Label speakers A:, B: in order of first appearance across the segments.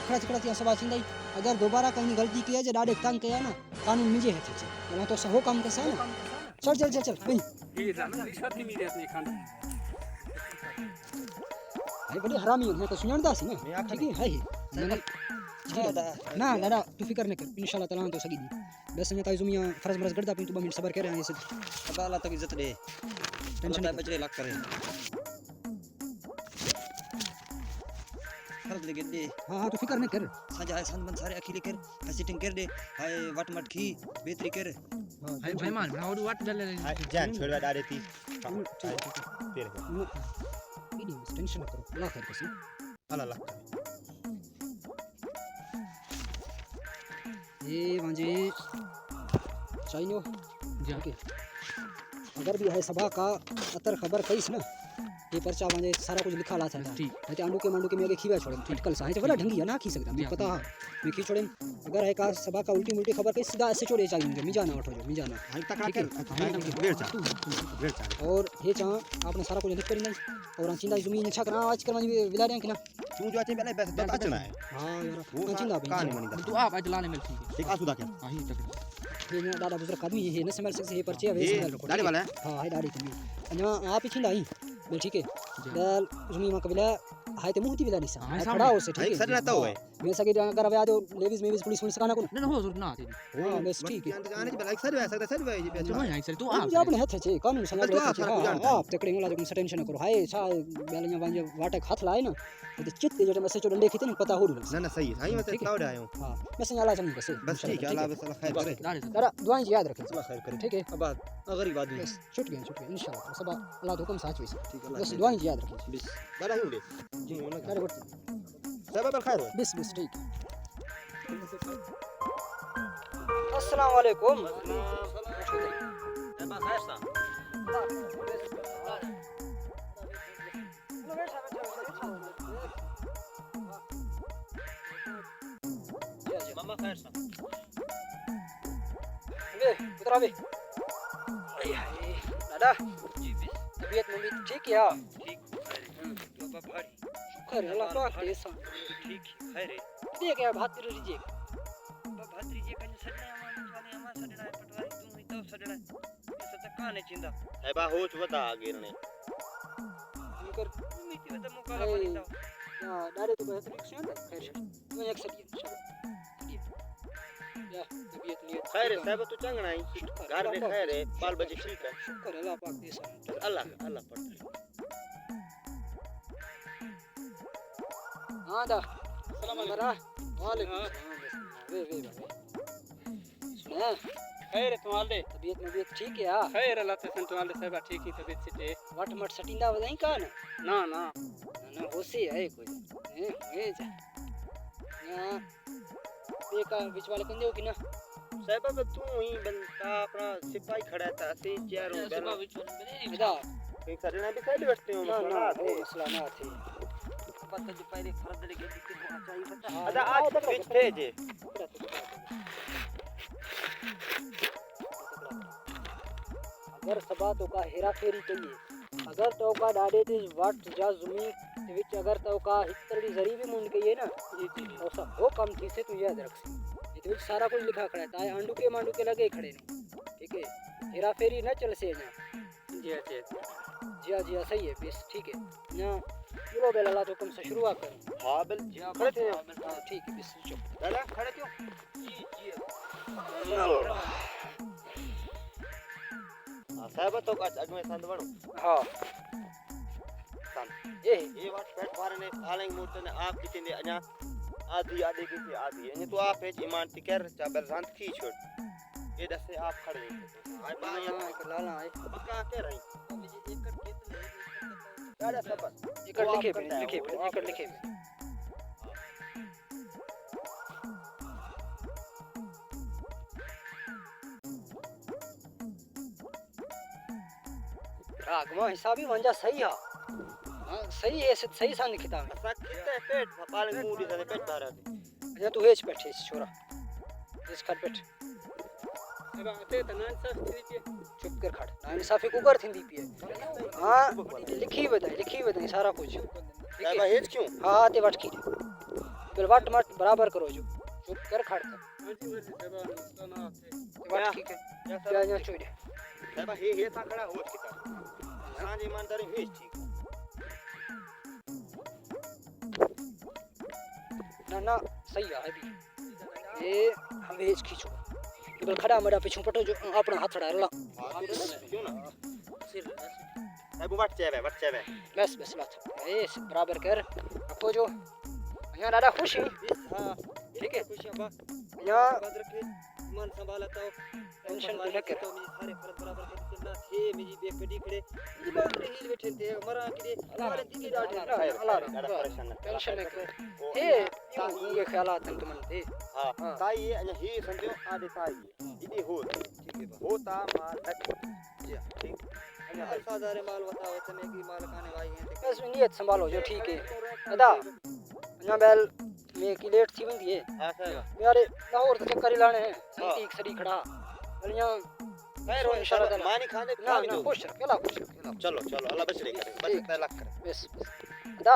A: खड़ा थी सभा थींदा ई अगर दोबारा कहीं गलती की है जे ॾाढे तंग कया ना कानून मुंहिंजे हथ अचे भला तो हो काम कसा ना चल चल चल चल वही भाई बड़ी हरामी है तो सुणदासी ना ठीक है हाय ना दादा तू फिक्र न कर इंशाल्लाह ताला तो सगी दी बस मैं ताई जुमिया फर्ज मरज करदा पिन तू 2 मिनट सबर कर रहे हैं अब अल्लाह तक इज्जत दे टेंशन बचरे लग करे फर्ज लगे दे हां तू फिक्र न कर सजा है संबंध सारे अखिले कर सिटिंग कर दे हाय वट मट खी बेहतरी कर
B: हाय भाई मान बनाओ वट डाले
C: जान छोड़वा डाले थी तेरे
A: इडी टेंशन न करो अल्लाह खैर कसी
C: अल्लाह
A: ये वांजे चाहिए
B: जाके
A: अगर भी है सभा का अतर खबर कईस ना ये पर्चा वांजे सारा कुछ लिखा ला था
B: ठीक
A: है आंडू के मांडू के में आगे खीवा छोड़े अटकल सा है वाला ढंगी है ना खी सकता मैं पता मैं खी छोड़े अगर है का सभा का उल्टी मुल्टी खबर कई सीधा ऐसे छोड़े चाहिए मी जाना उठो जो मी जाना
C: हाल तक आकर वेट चा
A: और ये चा आपने सारा कुछ लिख कर नहीं और चिंदा जमीन अच्छा करा आज कर विला रहे कि ना
C: तू जो आचे पहले बस बचना है
A: हां यार
C: वो
A: चिंदा
C: कहानी मनी
B: तू आप आज लाने में ठीक है
C: ठीक आसुदा क्या
B: हां ही तक
A: ये दादा बुजुर्ग आदमी है न संभाल सकते ये पर्चे अवे संभाल रखो
C: दाढ़ी वाला है
A: हां है दाढ़ी तुम्हें अन्या आप ही चिंदा ही बोल ठीक है दल जमीन में कबिला हाय ते मुंहती विला निसा खड़ा हो से ठीक है
C: सर ना तो है
A: मैं सके अगर अवे आ तो लेडीज में पुलिस पुलिस का ना को
B: ना हो जरूर ना आते
A: हां बस ठीक है
C: आने के लाइक सर वैसा सर वे
B: चलो यहां से तू
A: आप अपने हाथ छे कानून संभाल रहे आप तकड़े होला जो टेंशन न करो हाय छा बेलियां वांजे वाटे हाथ लाए ना तो चित्ते जो मैसेज जो डंडे खीते ना पता हो रही
C: ना ना सही है मैं तो आया हूं
A: हां मैं संभाला चंगी बस
C: बस ठीक है अल्लाह बस खैर करे
A: जरा दुआएं याद रखें
C: अल्लाह खैर करे
A: ठीक है
C: अब गरीब आदमी
A: बस छूट गए इंशाल्लाह सब अल्लाह हुक्म साच हुई
C: ठीक है
A: बस दुआएं याद रखें
C: बस दादा ही जी
A: अरे गुड
C: सब पर खैर हो
A: बस बस ठीक अस्सलाम वालेकुम
C: मामा खैर सा
A: बे उतरा बे दादा तबीयत मम्मी ठीक है
C: ठीक तो बाबा भारी
A: शुक्र अल्लाह पाक के सा
C: ठीक खैर है
A: देख क्या भात रीजे
C: भद्रीजे कने सडना वाले हमा सडना पटवारी तू ही तो सडना ये सत काने चिंदा है बा होच बता गिरने
A: इनकर
C: मिटी तो मुकाला बनी तो
A: या दादे तो बेहतरीन से है खैर मैं एक सदी या तबीयत नियत
C: खैर है सब तू चंगना ही घर में खैर है बाल बच्चे ठीक है
A: शुक्र अल्लाह पाक के सा
C: अल्लाह अल्लाह पड़ता
A: हां दा सलाम अलैकुम वालेकुम वे सुना
B: खैर तुम्हारे
A: तबीयत में ठीक है
B: खैर अल्लाह ते तुम्हारे सब ठीक ही तबीयत से
A: वट मट सटिंदा वदाई का ना
B: ना ना
A: ना होसे है कोई ए जा ना बेका बीच वाले कंदे हो कि ना
C: साहब अब तू ही बनता अपना सिपाही खड़ा था से चारों बैल
A: अदा
C: एक सडना भी साइड बैठते हो
A: ना ना वो मसला ना थे
C: पता जो पहले फर्द लेके दिखते होना चाहिए पता अदा आज बीच थे जे
A: अगर सबातों का हेरा फेरी चाहिए अगर तो का डाडे ते वाट जा जुमी विच अगर तो का हितरड़ी जरी भी मुंड गई है ना ये और सब वो कम थी से तू याद रख ये विच सारा कुछ लिखा खड़ा है आंडू के मांडू के लगे खड़े नहीं ठीक है हेरा फेरी न चल से ना
B: जी जी
A: जी सही है बस ठीक है ना चलो बेला ला तो कम से शुरुआत करें
C: हां बिल खड़े थे
A: हां ठीक है बस चुप
C: दादा खड़े क्यों जी साहब तो का अग में संद बनो
A: हां
C: संद
A: ये
C: वाट पेट मारे ने आलेंग मूर्ति ने आप कितने अन्या आधी आधी की आधी ये तो आप है ईमान तिकर चाबर शांत की छोड़ ये दसे आप खड़े हैं आए बा यहाँ
A: लाला आए
C: पक्का के रही एकड़ कितने दादा सब
A: एकड़ लिखे एकड़ लिखे रागमा हिसाब ही वंजा सही है हां सही है सही सान लिखता है
C: ऐसा कितने पेट पाले मूडी से पेट भरा दे
A: अच्छा तू हेच बैठे छोरा इस खट पेट
B: अब आते त ना इंसाफ थी
A: चुप कर खड़ ना इंसाफी को कर थी पिए हां लिखी बताई सारा कुछ
C: ठीक है हेच क्यों
A: हां ते वट की बिल वाट मट बराबर करो जो चुप कर खड़ तक
B: माझी वर्दी साहेब नुसतं नाव ते
A: वाट ठीक है
C: या
A: क्या यहाँ छोड़ दे
C: साहेब हे था खड़ा होत की तर असांजी ईमानदारी हेच ठीक
A: ना सही है अभी ये हम वेज खींचो कि बिल खड़ा मड़ा पीछे पटो जो अपना हाथ खड़ा रला
C: क्यों ना साहेब वट जावे
A: बस बस बात ए बराबर कर रखो जो यहाँ दादा खुश है
C: हां
A: ठीक है
C: खुशियां बा
A: यहाँ
C: बद रखे मन संभालता हो
A: टेंशन भी न कर
C: तो मेरी सारे फर्क बराबर कर देना थे मेरी बेक गडी खड़े ये बात रे हिल बैठे थे मरा के हमारे दिल डाटे
A: टेंशन न कर ए ये ख्यालात तुम थे
C: हां ताई ये अन ही समझो आदे ताई इदी हो ठीक है होता माल तक जी ठीक साधारे माल बताओ तने की माल खाने वाली हैं
A: बस नियत संभालो जो ठीक है दादा ना बैल में की लेट थी बंदी है
C: हां सर
A: यारे लाहौर से चक्कर लाने हैं संतीक सरी खड़ा बलिया
C: खैर हो इंशाल्लाह मानी खाने
A: ना ना खुश रख केला खुश रख
C: चलो चलो अल्लाह बच करे बच लाख करे
A: बस दादा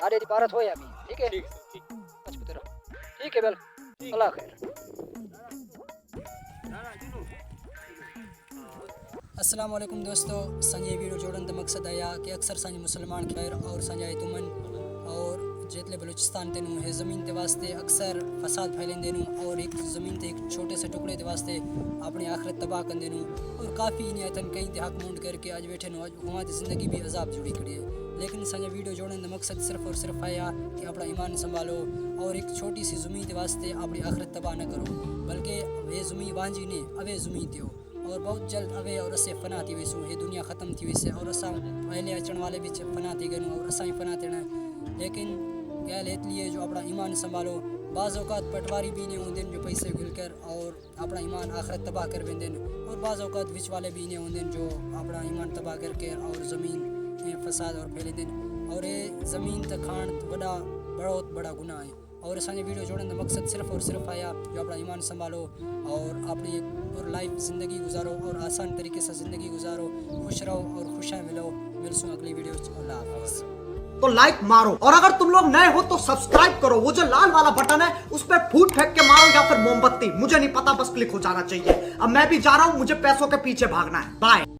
A: आरे दी पारत होया अभी ठीक है
B: ठीक ठीक
A: बच पुत्र ठीक है बैल अल्लाह खैर अस्सलाम वालेकुम दोस्तों संजय वीडियो जोड़न का मकसद आया कि अक्सर संजय मुसलमान खैर और संजय तुमन और जेतले बलूचिस्तान तेनू है ज़मीन के वास्ते अक्सर फसाद फैलें देनू और एक ज़मीन ते एक छोटे से टुकड़े के वास्ते अपनी आखिरत तबाह कर देनू और काफ़ी नियतन कई हक मुंड करके आज बैठे नो वहाँ की ज़िंदगी भी अजाब जुड़ी खड़ी है लेकिन संजय वीडियो जोड़ने का मकसद सिर्फ और सिर्फ आया कि अपना ईमान संभालो और एक छोटी सी ज़मीन के वास्ते अपनी आखिरत तबाह न करो बल्कि वे ज़मीन वांझी ने अवे ज़मीन थियो और बहुत जल्द अवे और असे फना थी वैसू ये दुनिया ख़त्म थी वैसे और असा पहले अचण वाले भी फना थी गए और असा ही फना थियण लेकिन ॻाल्हि एतली है जो अपना ईमान संभालो बाज़ औक़ात पटवारी भी इन्हें होंगे जो पैसे घुल कर और अपना ईमान आखिरत तबाह कर वेंदे और बाज़ औक़ात विच वाले भी इन्हें होंगे जो अपना ईमान तबाह करके और ज़मीन में फसाद और फैलेंदे और ये ज़मीन तक खाण वॾा बहुत बड़ा गुनाह है और असांजे वीडियो जोड़ने का मकसद सिर्फ और सिर्फ आया जो अपना ईमान संभालो और अपनी एक लाइफ ज़िंदगी गुजारो और आसान तरीके से ज़िंदगी गुजारो खुश रहो और खुशियाँ मिलो मिलसूँ अगली वीडियो अल्लाह हाफ़िज़
D: तो लाइक मारो और अगर तुम लोग नए हो तो सब्सक्राइब करो वो जो लाल वाला बटन है उस पर फूट फेंक के मारो या फिर मोमबत्ती मुझे नहीं पता बस क्लिक हो जाना चाहिए अब मैं भी जा रहा हूं मुझे पैसों के पीछे भागना है बाय।